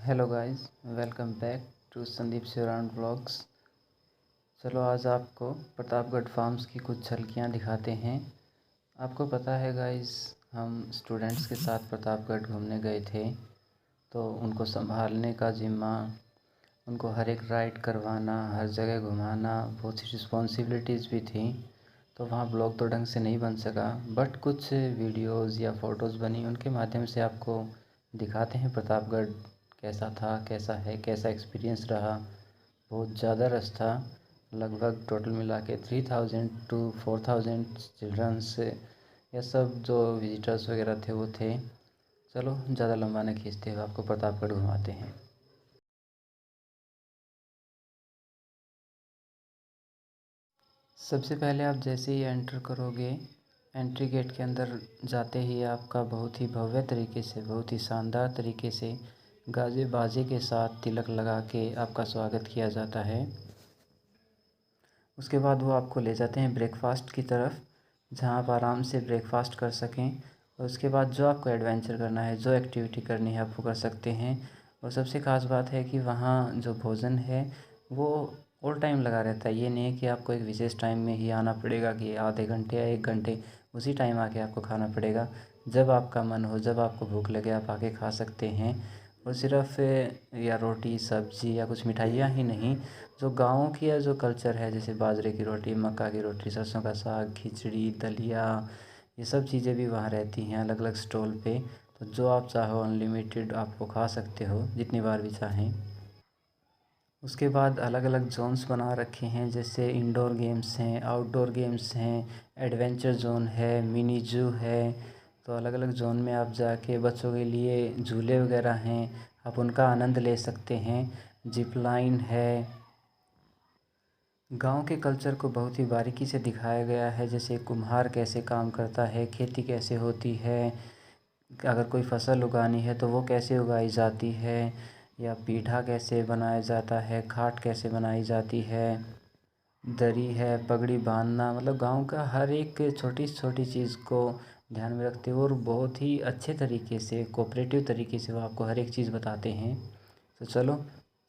Hello guys, welcome back to Sandeep Shivran blogs. चलो आज आपको प्रतापगढ़ फार्म्स की कुछ झलकियाँ दिखाते हैं। आपको पता है गाइस, हम स्टूडेंट्स के साथ प्रतापगढ़ घूमने गए थे, तो उनको संभालने का जिम्मा, उनको हर एक राइड करवाना, हर जगह घुमाना, बहुत सी रिस्पॉन्सिबिलिटीज़ भी थी। तो वहाँ ब्लॉग तो ढंग से नहीं बन सका, बट कुछ वीडियोज़ या फ़ोटोज़ बनी, उनके माध्यम से आपको दिखाते हैं प्रतापगढ़ कैसा था, कैसा है, कैसा एक्सपीरियंस रहा। बहुत ज़्यादा रश था, लगभग टोटल मिला के 3000 to 4000 चिल्ड्रंस, ये सब जो विजिटर्स वगैरह थे वो थे। चलो ज़्यादा लंबा न खींचते हुए आपको प्रतापगढ़ घुमाते हैं। सबसे पहले आप जैसे ही एंटर करोगे, एंट्री गेट के अंदर जाते ही आपका बहुत ही भव्य तरीके से, बहुत ही शानदार तरीके से गाजे बाजे के साथ तिलक लगा के आपका स्वागत किया जाता है। उसके बाद वो आपको ले जाते हैं ब्रेकफास्ट की तरफ, जहाँ आप आराम से ब्रेकफास्ट कर सकें। और उसके बाद जो आपको एडवेंचर करना है, जो एक्टिविटी करनी है, आप वो कर सकते हैं। और सबसे ख़ास बात है कि वहाँ जो भोजन है वो ऑल टाइम लगा रहता है। ये नहीं है कि आपको एक विशेष टाइम में ही आना पड़ेगा कि आधे घंटे या 1 घंटे उसी टाइम आके आपको खाना पड़ेगा। जब आपका मन हो, जब आपको भूख लगे, आप आके खा सकते हैं। और सिर्फ या रोटी सब्ज़ी या कुछ मिठाइयाँ ही नहीं, जो गाँव की या जो कल्चर है, जैसे बाजरे की रोटी, मक्का की रोटी, सरसों का साग, खिचड़ी, दलिया, ये सब चीज़ें भी वहाँ रहती हैं अलग अलग स्टॉल पे। तो जो आप चाहो अनलिमिटेड आपको खा सकते हो, जितनी बार भी चाहें। उसके बाद अलग अलग जोन्स बना रखे हैं, जैसे इंडोर गेम्स हैं, आउटडोर गेम्स हैं, एडवेंचर जोन है, मिनी जू है। तो अलग अलग जोन में आप जाके बच्चों के लिए झूले वगैरह हैं, आप उनका आनंद ले सकते हैं। जिप लाइन है। गांव के कल्चर को बहुत ही बारीकी से दिखाया गया है, जैसे कुम्हार कैसे काम करता है, खेती कैसे होती है, अगर कोई फसल उगानी है तो वो कैसे उगाई जाती है, या पीढ़ा कैसे बनाया जाता है, खाट कैसे बनाई जाती है, दरी है, पगड़ी बांधना। मतलब गांव का हर एक छोटी छोटी चीज़ को ध्यान में रखते हुए और बहुत ही अच्छे तरीके से, कोऑपरेटिव तरीके से वो आपको हर एक चीज़ बताते हैं। तो चलो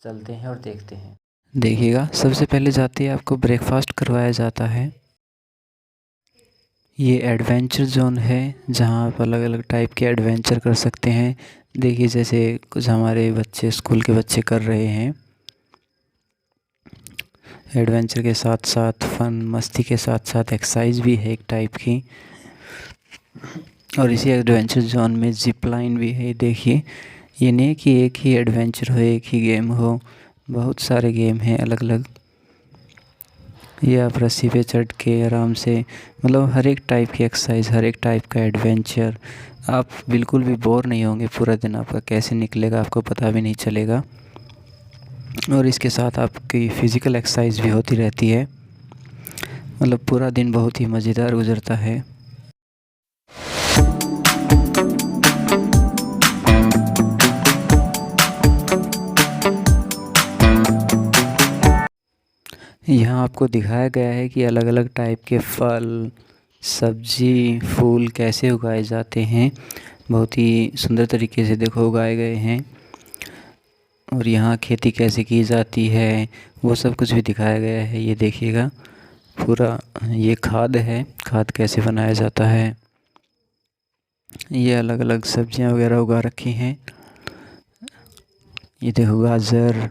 चलते हैं और देखते हैं। देखिएगा, सबसे पहले जाते ही आपको ब्रेकफास्ट करवाया जाता है। ये एडवेंचर जोन है, जहाँ आप अलग अलग टाइप के एडवेंचर कर सकते हैं। देखिए, जैसे कुछ हमारे बच्चे, स्कूल के बच्चे कर रहे हैं। एडवेंचर के साथ साथ फन, मस्ती के साथ साथ एक्सरसाइज भी है एक टाइप की। और इसी एडवेंचर जोन में जिप लाइन भी है। देखिए, ये नहीं कि एक ही एडवेंचर हो, एक ही गेम हो, बहुत सारे गेम हैं अलग अलग। ये आप रस्सी पे चढ़ के आराम से, मतलब हर एक टाइप की एक्सरसाइज, हर एक टाइप का एडवेंचर, आप बिल्कुल भी बोर नहीं होंगे। पूरा दिन आपका कैसे निकलेगा आपको पता भी नहीं चलेगा। और इसके साथ आपकी फ़िज़िकल एक्सरसाइज भी होती रहती है। मतलब पूरा दिन बहुत ही मज़ेदार गुजरता है। यहाँ आपको दिखाया गया है कि अलग अलग टाइप के फल, सब्जी, फूल कैसे उगाए जाते हैं। बहुत ही सुंदर तरीके से देखो उगाए गए हैं। और यहाँ खेती कैसे की जाती है वो सब कुछ भी दिखाया गया है। ये देखिएगा, पूरा ये खाद है, खाद कैसे बनाया जाता है। ये अलग अलग सब्जियाँ वगैरह उगा रखी हैं। ये देखो गाजर।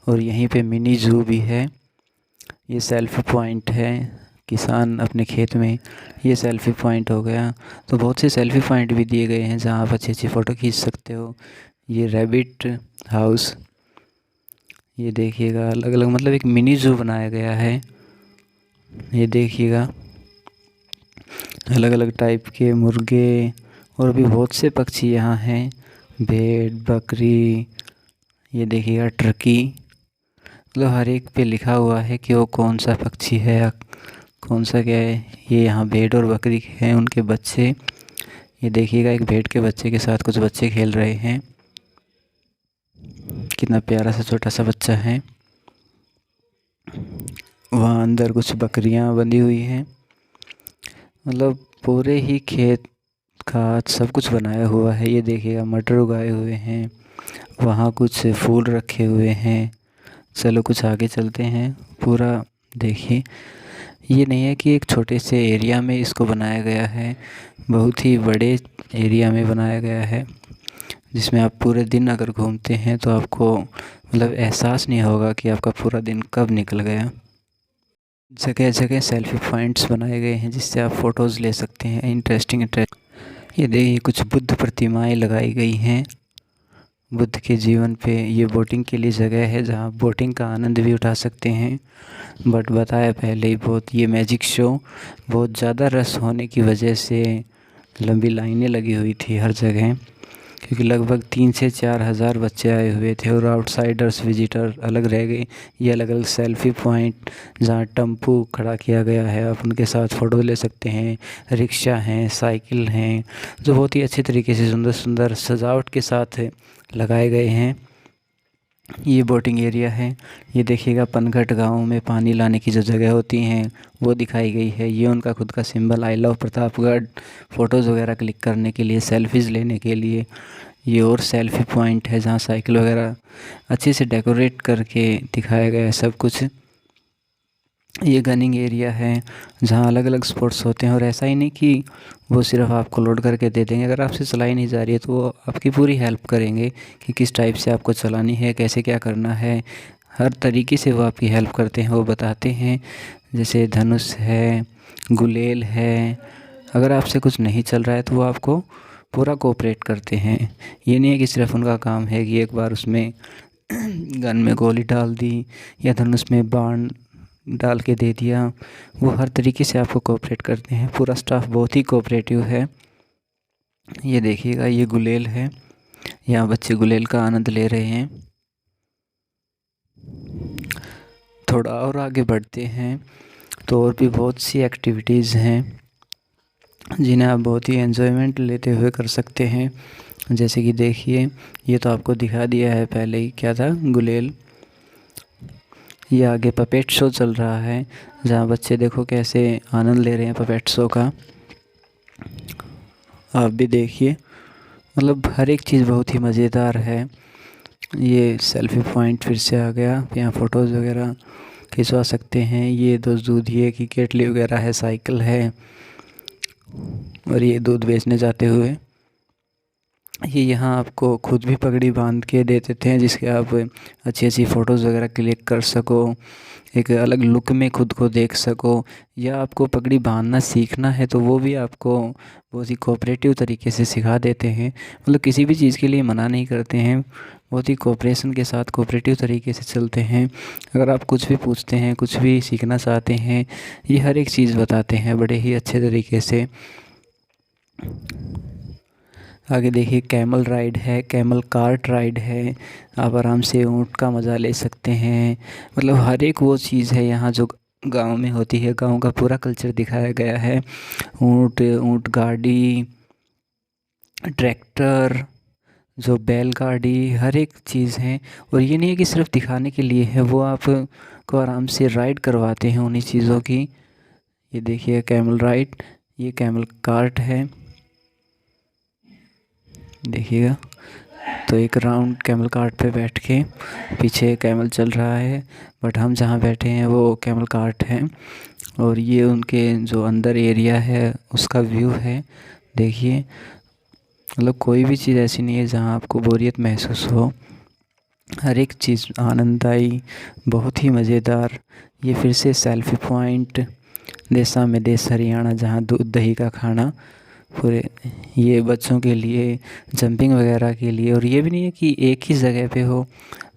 और यहीं पे मिनी जू भी है। ये सेल्फी पॉइंट है, किसान अपने खेत में, ये सेल्फी पॉइंट हो गया। तो बहुत से सेल्फी पॉइंट भी दिए गए हैं जहाँ आप अच्छी अच्छी फ़ोटो खींच सकते हो। ये रैबिट हाउस, ये देखिएगा अलग अलग, मतलब एक मिनी जू बनाया गया है। ये देखिएगा, अलग अलग टाइप के मुर्गे और भी बहुत से पक्षी यहाँ हैं। भेड़, बकरी, ये देखिएगा टर्की। मतलब हर एक पे लिखा हुआ है कि वो कौन सा पक्षी है या कौन सा क्या है। ये यहाँ भेड़ और बकरी हैं, उनके बच्चे। ये देखिएगा, एक भेड़ के बच्चे के साथ कुछ बच्चे खेल रहे हैं। कितना प्यारा सा छोटा सा बच्चा है। वहाँ अंदर कुछ बकरियाँ बंधी हुई हैं। मतलब पूरे ही खेत खाद सब कुछ बनाया हुआ है। ये देखिएगा मटर उगाए हुए हैं, वहाँ कुछ फूल रखे हुए हैं। चलो कुछ आगे चलते हैं। पूरा देखिए, ये नहीं है कि एक छोटे से एरिया में इसको बनाया गया है, बहुत ही बड़े एरिया में बनाया गया है, जिसमें आप पूरे दिन अगर घूमते हैं तो आपको मतलब एहसास नहीं होगा कि आपका पूरा दिन कब निकल गया। जगह जगह सेल्फी पॉइंट्स बनाए गए हैं जिससे आप फ़ोटोज़ ले सकते हैं। इंटरेस्टिंग ये देखिए कुछ बुद्ध प्रतिमाएं लगाई गई हैं बुद्ध के जीवन पे। ये बोटिंग के लिए जगह है जहाँ बोटिंग का आनंद भी उठा सकते हैं। बट बताया पहले ही, बहुत ये मैजिक शो बहुत ज़्यादा रस होने की वजह से लंबी लाइनें लगी हुई थी हर जगह, क्योंकि लगभग 3 से 4 हज़ार बच्चे आए हुए थे और आउटसाइडर्स विजिटर अलग रह गए। ये अलग अलग सेल्फी पॉइंट जहाँ टम्पू खड़ा किया गया है, आप उनके साथ फ़ोटो ले सकते हैं। रिक्शा हैं, साइकिल हैं, जो बहुत ही अच्छे तरीके से सुंदर सुंदर सजावट के साथ लगाए गए हैं। ये बोटिंग एरिया है। ये देखिएगा पनघट गांव में पानी लाने की जो जगह होती हैं वो दिखाई गई है। ये उनका खुद का symbol I love Pratapgarh, photos वगैरह क्लिक करने के लिए, सेल्फीज़ लेने के लिए। ये और सेल्फी पॉइंट है जहाँ साइकिल वगैरह अच्छे से डेकोरेट करके दिखाया गया है सब कुछ। ये गनिंग एरिया है जहाँ अलग अलग स्पोर्ट्स होते हैं, और ऐसा ही नहीं कि वो सिर्फ आपको लोड करके दे देंगे। अगर आपसे चलाई नहीं जा रही है तो वो आपकी पूरी हेल्प करेंगे कि किस टाइप से आपको चलानी है, कैसे क्या करना है। हर तरीके से वो आपकी हेल्प करते हैं, वो बताते हैं। जैसे धनुष है, गुलेल है, अगर आपसे कुछ नहीं चल रहा है तो वो आपको पूरा कोऑपरेट करते हैं। ये नहीं है कि सिर्फ उनका काम है कि एक बार उसमें गन में गोली डाल दी या धनुष में बाण डाल के दे दिया। वो हर तरीके से आपको कोऑपरेट करते हैं। पूरा स्टाफ बहुत ही कोऑपरेटिव है। ये देखिएगा ये गुलेल है, यहाँ बच्चे गुलेल का आनंद ले रहे हैं। थोड़ा और आगे बढ़ते हैं तो और भी बहुत सी एक्टिविटीज़ हैं जिन्हें आप बहुत ही एंजॉयमेंट लेते हुए कर सकते हैं। जैसे कि देखिए, ये तो आपको दिखा दिया है पहले ही, क्या था, गुलेल। ये आगे पपेट शो चल रहा है जहाँ बच्चे देखो कैसे आनंद ले रहे हैं पपेट शो का। आप भी देखिए, मतलब हर एक चीज़ बहुत ही मज़ेदार है। ये सेल्फी पॉइंट फिर से आ गया, यहाँ फ़ोटोज़ वगैरह खिंचवा सकते हैं। ये दूधिए की केटली वगैरह है, साइकिल है, और ये दूध बेचने जाते हुए ये यहाँ आपको खुद भी पगड़ी बांध के दे देते हैं जिसके आप अच्छी अच्छी फ़ोटोज़ वगैरह क्लिक कर सको, एक अलग लुक में खुद को देख सको। या आपको पगड़ी बांधना सीखना है तो वो भी आपको बहुत ही कोऑपरेटिव तरीके से सिखा देते हैं। मतलब किसी भी चीज़ के लिए मना नहीं करते हैं, बहुत ही कोऑपरेशन के साथ कोऑपरेटिव तरीके से चलते हैं। अगर आप कुछ भी पूछते हैं, कुछ भी सीखना चाहते हैं, ये हर एक चीज़ बताते हैं बड़े ही अच्छे तरीके से। आगे देखिए कैमल राइड है, कैमल कार्ट राइड है, आप आराम से ऊँट का मज़ा ले सकते हैं। मतलब हर एक वो चीज़ है यहाँ जो गांव में होती है, गांव का पूरा कल्चर दिखाया गया है। ऊँट गाड़ी, ट्रैक्टर, जो बैलगाड़ी, हर एक चीज़ है। और ये नहीं है कि सिर्फ दिखाने के लिए है, वो आपको आराम से राइड करवाते हैं उन्हीं चीज़ों की। ये देखिए कैमल राइड, ये कैमल कार्ट है, देखिएगा। तो एक राउंड कैमल कार्ट पे बैठ के, पीछे कैमल चल रहा है, बट हम जहाँ बैठे हैं वो कैमल कार्ट है। और ये उनके जो अंदर एरिया है उसका व्यू है, देखिए। मतलब कोई भी चीज़ ऐसी नहीं है जहाँ आपको बोरियत महसूस हो, हर एक चीज़ आनंददायी, बहुत ही मज़ेदार। ये फिर से सेल्फी पॉइंट, देसा में देश हरियाणा, जहाँ दूध दही का खाना पूरे, ये बच्चों के लिए जंपिंग वगैरह के लिए। और ये भी नहीं है कि एक ही जगह पे हो,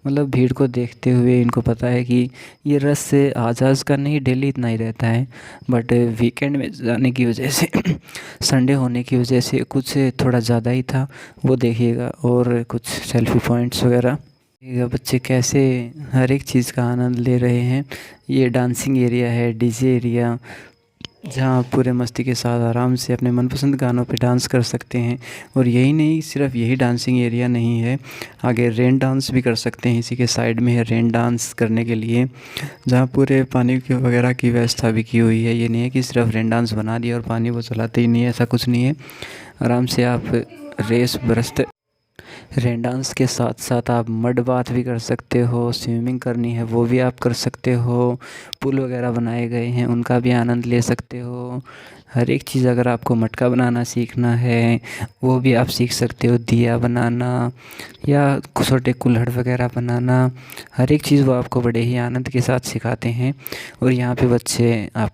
मतलब भीड़ को देखते हुए इनको पता है कि ये रश से आज का नहीं, डेली इतना ही रहता है, बट वीकेंड में जाने की वजह से संडे होने की वजह से कुछ थोड़ा ज़्यादा ही था। वो देखिएगा, और कुछ सेल्फी पॉइंट्स वगैरह देखिएगा, बच्चे कैसे हर एक चीज़ का आनंद ले रहे हैं। ये डांसिंग एरिया है, डीजे एरिया, जहाँ आप पूरे मस्ती के साथ आराम से अपने मनपसंद गानों पे डांस कर सकते हैं। और यही नहीं, सिर्फ यही डांसिंग एरिया नहीं है, आगे रेन डांस भी कर सकते हैं। इसी के साइड में है रेन डांस करने के लिए, जहाँ पूरे पानी की वगैरह की व्यवस्था भी की हुई है। ये नहीं है कि सिर्फ रेन डांस बना दिया और पानी वो चलाते ही नहीं है, ऐसा कुछ नहीं है। आराम से आप रेस बरसते रेन डांस के साथ साथ आप मड बाथ भी कर सकते हो, स्विमिंग करनी है वो भी आप कर सकते हो, पुल वगैरह बनाए गए हैं उनका भी आनंद ले सकते हो। हर एक चीज़, अगर आपको मटका बनाना सीखना है वो भी आप सीख सकते हो, दिया बनाना या छोटे कुल्हड़ वगैरह बनाना, हर एक चीज़ वो आपको बड़े ही आनंद के साथ सिखाते हैं। और यहाँ पे बच्चे आप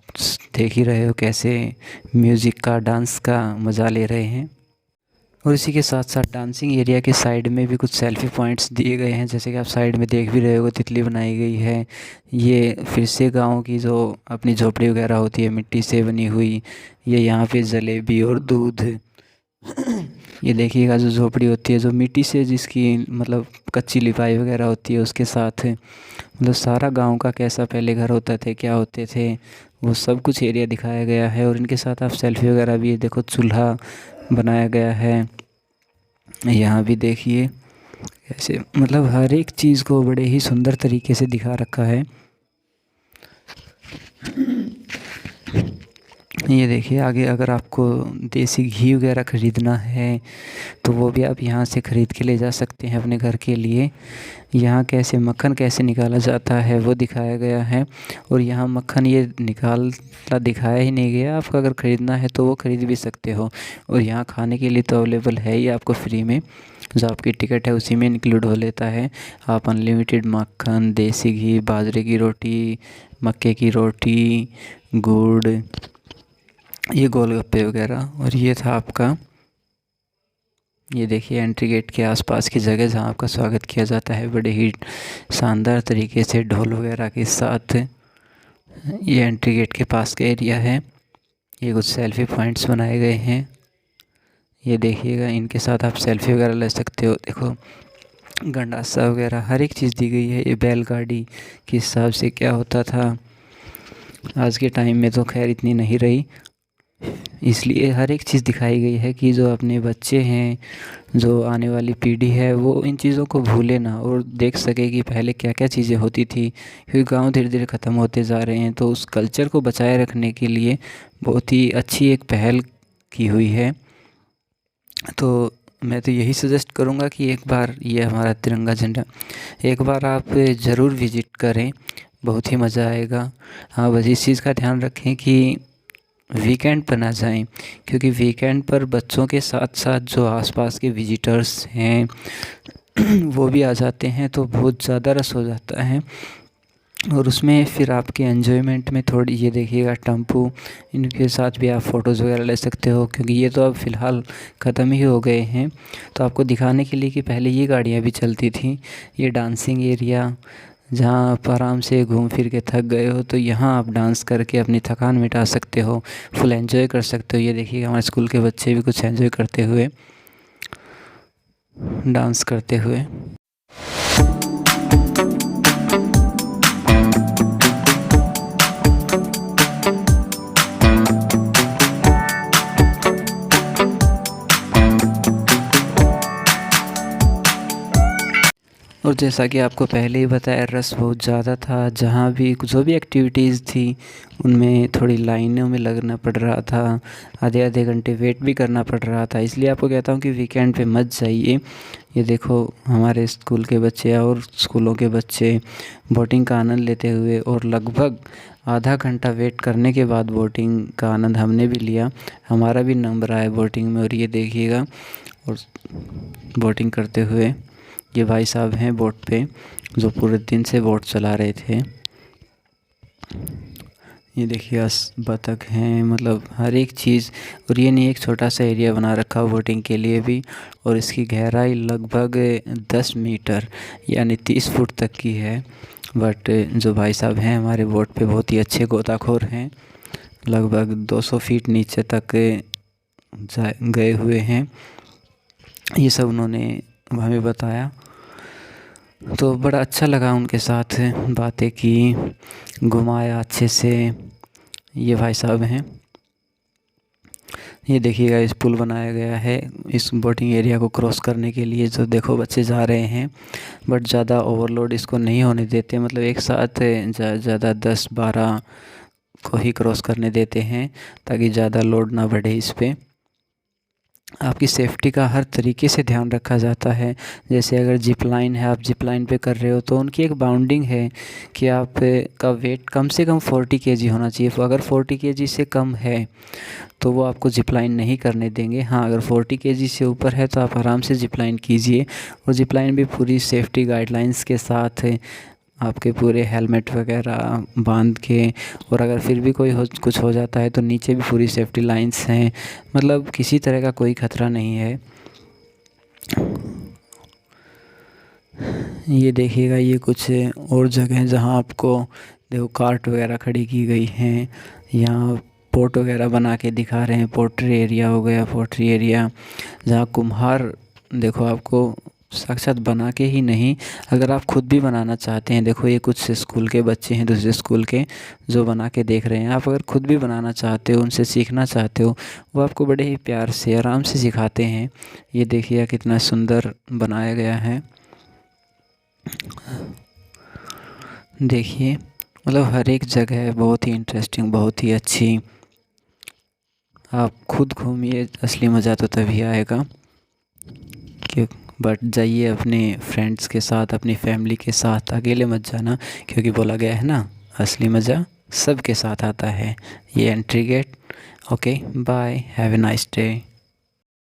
देख ही रहे हो कैसे म्यूज़िक का, डांस का मज़ा ले रहे हैं। और इसी के साथ साथ डांसिंग एरिया के साइड में भी कुछ सेल्फी पॉइंट्स दिए गए हैं, जैसे कि आप साइड में देख भी रहे हो तितली बनाई गई है। ये फिर से गाँव की जो अपनी झोपड़ी वगैरह होती है मिट्टी से बनी हुई, ये यहाँ पे जलेबी और दूध ये देखिएगा जो झोपड़ी होती है जो मिट्टी से, जिसकी मतलब कच्ची लिपाई वगैरह होती है उसके साथ, मतलब सारा गांव का कैसा पहले घर होता थे, क्या होते थे, वो सब कुछ एरिया दिखाया गया है। और इनके साथ आप सेल्फी वगैरह भी, देखो चूल्हा बनाया गया है, यहाँ भी देखिए ऐसे, मतलब हर एक चीज़ को बड़े ही सुंदर तरीके से दिखा रखा है। ये देखिए आगे, अगर आपको देसी घी वगैरह ख़रीदना है तो वो भी आप यहाँ से ख़रीद के ले जा सकते हैं अपने घर के लिए। यहाँ कैसे मक्खन कैसे निकाला जाता है वो दिखाया गया है। और यहाँ मक्खन ये निकालता दिखाया ही नहीं गया, आपको अगर ख़रीदना है तो वो ख़रीद भी सकते हो। और यहाँ खाने के लिए तो अवेलेबल है ही आपको फ्री में, जो आपकी टिकट है उसी में इंक्लूड हो लेता है। आप अनलिमिटेड मक्खन, देसी घी, बाजरे की रोटी, मक्के की रोटी, गुड़, ये गोलगप्पे वगैरह। और ये था आपका, ये देखिए एंट्री गेट के आसपास की जगह जहां आपका स्वागत किया जाता है बड़े ही शानदार तरीके से ढोल वगैरह के साथ। ये एंट्री गेट के पास का एरिया है। ये कुछ सेल्फी पॉइंट्स बनाए गए हैं, ये देखिएगा, इनके साथ आप सेल्फी वगैरह ले सकते हो। देखो गंडासा वगैरह हर एक चीज़ दी गई है। ये बैलगाड़ी के हिसाब से क्या होता था, आज के टाइम में तो खैर इतनी नहीं रही, इसलिए हर एक चीज़ दिखाई गई है कि जो अपने बच्चे हैं, जो आने वाली पीढ़ी है, वो इन चीज़ों को भूले ना और देख सके कि पहले क्या क्या चीज़ें होती थी। क्योंकि गांव धीरे धीरे ख़त्म होते जा रहे हैं, तो उस कल्चर को बचाए रखने के लिए बहुत ही अच्छी एक पहल की हुई है। तो मैं तो यही सजेस्ट करूँगा कि एक बार ये हमारा तिरंगा झंडा एक बार आप ज़रूर विज़िट करें, बहुत ही मज़ा आएगा। हाँ बस इस चीज़ का ध्यान रखें कि वीकेंड पर ना जाएं, क्योंकि वीकेंड पर बच्चों के साथ साथ जो आसपास के विजिटर्स हैं वो भी आ जाते हैं, तो बहुत ज़्यादा रश हो जाता है। और उसमें फिर आपके एन्जॉयमेंट में थोड़ी, ये देखिएगा टम्पू, इनके साथ भी आप फ़ोटोज़ वगैरह ले सकते हो, क्योंकि ये तो अब फ़िलहाल ख़त्म ही हो गए हैं। तो आपको दिखाने के लिए कि पहले ये गाड़ियाँ भी चलती थी। ये डांसिंग एरिया, जहाँ आप आराम से घूम फिर के थक गए हो तो यहाँ आप डांस करके अपनी थकान मिटा सकते हो, फुल एंजॉय कर सकते हो। ये देखिएगा हमारे स्कूल के बच्चे भी कुछ एंजॉय करते हुए, डांस करते हुए। और जैसा कि आपको पहले ही बताया, रश बहुत ज़्यादा था। जहाँ भी जो भी एक्टिविटीज़ थी उनमें थोड़ी लाइनों में लगना पड़ रहा था, आधे आधे घंटे वेट भी करना पड़ रहा था। इसलिए आपको कहता हूँ कि वीकेंड पे मत जाइए। ये देखो हमारे स्कूल के बच्चे और स्कूलों के बच्चे बोटिंग का आनंद लेते हुए, और लगभग आधा घंटा वेट करने के बाद बोटिंग का आनंद हमने भी लिया, हमारा भी नंबर आया बोटिंग में। और ये देखिएगा, और बोटिंग करते हुए ये भाई साहब हैं बोट पे, जो पूरे दिन से बोट चला रहे थे। ये देखिए बतख हैं, मतलब हर एक चीज़। और ये नहीं, एक छोटा सा एरिया बना रखा बोटिंग के लिए भी, और इसकी गहराई लगभग 10 मीटर यानी 30 फुट तक की है। बट जो भाई साहब हैं हमारे बोट पे बहुत ही अच्छे गोताखोर हैं, लगभग 200 फीट नीचे तक गए हुए हैं। ये सब उन्होंने हमें बताया, तो बड़ा अच्छा लगा उनके साथ बातें की, घुमाया अच्छे से। ये भाई साहब हैं। ये देखिएगा इस पुल बनाया गया है इस बोटिंग एरिया को क्रॉस करने के लिए, जो देखो बच्चे जा रहे हैं, बट ज़्यादा ओवरलोड इसको नहीं होने देते, मतलब एक साथ ज़्यादा 10-12 को ही क्रॉस करने देते हैं, ताकि ज़्यादा लोड ना बढ़े इस पर। आपकी सेफ्टी का हर तरीके से ध्यान रखा जाता है। जैसे अगर जिप लाइन है, आप जिप लाइन पे कर रहे हो तो उनकी एक बाउंडिंग है कि आप का वेट कम से कम 40 केजी होना चाहिए। तो अगर 40 केजी से कम है तो वो आपको जिप लाइन नहीं करने देंगे। हाँ, अगर 40 केजी से ऊपर है तो आप आराम से जिप लाइन कीजिए। और जिप लाइन भी पूरी सेफ्टी गाइडलाइंस के साथ आपके पूरे हेलमेट वगैरह बांध के, और अगर फिर भी कुछ हो जाता है तो नीचे भी पूरी सेफ्टी लाइंस हैं, मतलब किसी तरह का कोई ख़तरा नहीं है। ये देखिएगा, ये कुछ और जगह हैं जहाँ आपको देखो कार्ट वगैरह खड़ी की गई हैं। यहाँ पोट वगैरह बना के दिखा रहे हैं। पोट्री एरिया हो गया, पोट्री एरिया जहाँ कुम्हार देखो आपको साक्षात बना के ही नहीं, अगर आप खुद भी बनाना चाहते हैं, देखो ये कुछ स्कूल के बच्चे हैं दूसरे स्कूल के जो बना के देख रहे हैं। आप अगर खुद भी बनाना चाहते हो, उनसे सीखना चाहते हो, वो आपको बड़े ही प्यार से आराम से सिखाते हैं। ये देखिए कितना सुंदर बनाया गया है। देखिए मतलब हर एक जगह बहुत ही इंटरेस्टिंग, बहुत ही अच्छी। आप खुद घूमिए, असली मज़ा तो तभी आएगा क्यों। बट जाइए अपने फ्रेंड्स के साथ, अपनी फैमिली के साथ, अकेले मत जाना, क्योंकि बोला गया है ना, असली मज़ा सबके साथ आता है। ये entry gate. Okay, bye, have a nice day.